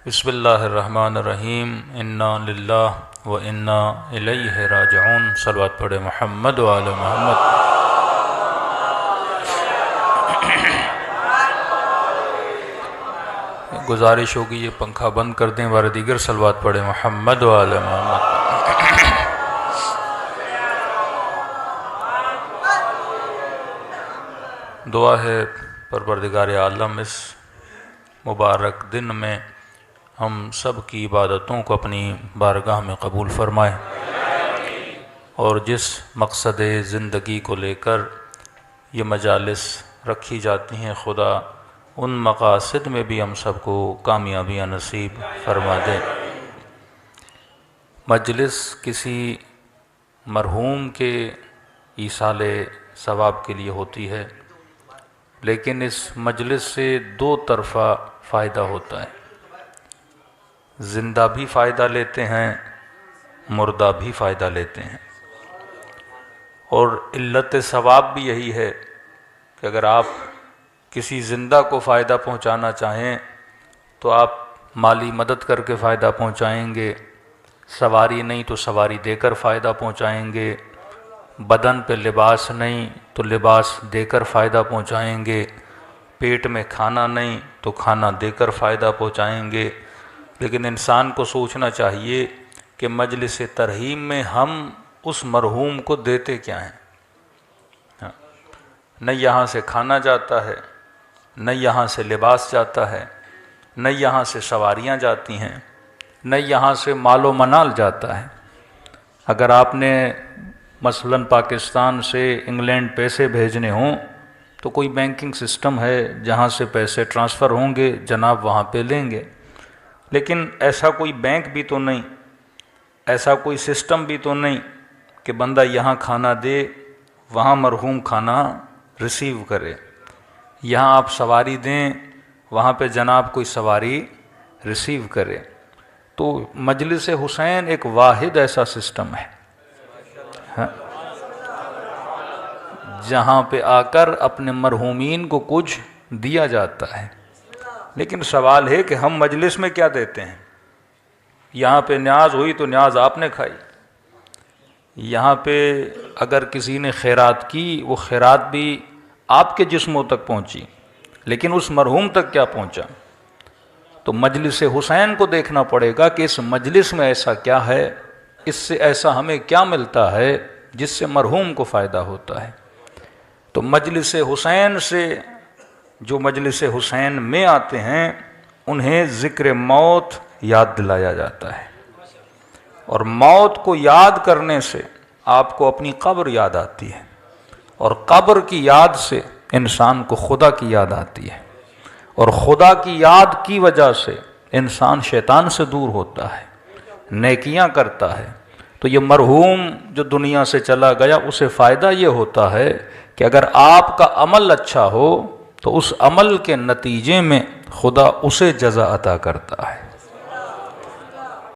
بسم اللہ الرحمن الرحیم انا للہ و انا الیہ راجعون۔ صلوات پڑھے محمد و آل محمد۔ گزارش ہوگی یہ پنکھا بند کر دیں، بار دیگر صلوات پڑھے محمد و آل محمد۔ دعا ہے پروردگار عالم اس مبارک دن میں ہم سب کی عبادتوں کو اپنی بارگاہ میں قبول فرمائے، اور جس مقصد زندگی کو لے کر یہ مجالس رکھی جاتی ہیں خدا ان مقاصد میں بھی ہم سب کو کامیابیاں نصیب فرما دے۔ مجلس کسی مرحوم کے ایصال ثواب کے لیے ہوتی ہے، لیکن اس مجلس سے دو طرفہ فائدہ ہوتا ہے۔ زندہ بھی فائدہ لیتے ہیں، مردہ بھی فائدہ لیتے ہیں، اور علت ثواب بھی یہی ہے کہ اگر آپ کسی زندہ کو فائدہ پہنچانا چاہیں تو آپ مالی مدد کر کے فائدہ پہنچائیں گے، سواری نہیں تو سواری دے کر فائدہ پہنچائیں گے، بدن پہ لباس نہیں تو لباس دے کر فائدہ پہنچائیں گے، پیٹ میں کھانا نہیں تو کھانا دے کر فائدہ پہنچائیں گے۔ لیکن انسان کو سوچنا چاہیے کہ مجلس ترحیم میں ہم اس مرحوم کو دیتے کیا ہیں؟ نہ یہاں سے کھانا جاتا ہے، نہ یہاں سے لباس جاتا ہے، نہ یہاں سے سواریاں جاتی ہیں، نہ یہاں سے مال و منال جاتا ہے۔ اگر آپ نے مثلاً پاکستان سے انگلینڈ پیسے بھیجنے ہوں تو کوئی بینکنگ سسٹم ہے جہاں سے پیسے ٹرانسفر ہوں گے، جناب وہاں پہ لیں گے۔ لیکن ایسا کوئی بینک بھی تو نہیں، ایسا کوئی سسٹم بھی تو نہیں کہ بندہ یہاں کھانا دے وہاں مرحوم کھانا ریسیو کرے، یہاں آپ سواری دیں وہاں پہ جناب کوئی سواری ریسیو کرے۔ تو مجلس حسین ایک واحد ایسا سسٹم ہے جہاں پہ آ کر اپنے مرحومین کو کچھ دیا جاتا ہے۔ لیکن سوال ہے کہ ہم مجلس میں کیا دیتے ہیں؟ یہاں پہ نیاز ہوئی تو نیاز آپ نے کھائی، یہاں پہ اگر کسی نے خیرات کی وہ خیرات بھی آپ کے جسموں تک پہنچی، لیکن اس مرحوم تک کیا پہنچا؟ تو مجلس حسین کو دیکھنا پڑے گا کہ اس مجلس میں ایسا کیا ہے، اس سے ایسا ہمیں کیا ملتا ہے جس سے مرحوم کو فائدہ ہوتا ہے۔ تو مجلس حسین سے جو مجلس حسین میں آتے ہیں انہیں ذکر موت یاد دلایا جاتا ہے، اور موت کو یاد کرنے سے آپ کو اپنی قبر یاد آتی ہے، اور قبر کی یاد سے انسان کو خدا کی یاد آتی ہے، اور خدا کی یاد کی وجہ سے انسان شیطان سے دور ہوتا ہے، نیکیاں کرتا ہے۔ تو یہ مرحوم جو دنیا سے چلا گیا اسے فائدہ یہ ہوتا ہے کہ اگر آپ کا عمل اچھا ہو تو اس عمل کے نتیجے میں خدا اسے جزا عطا کرتا ہے۔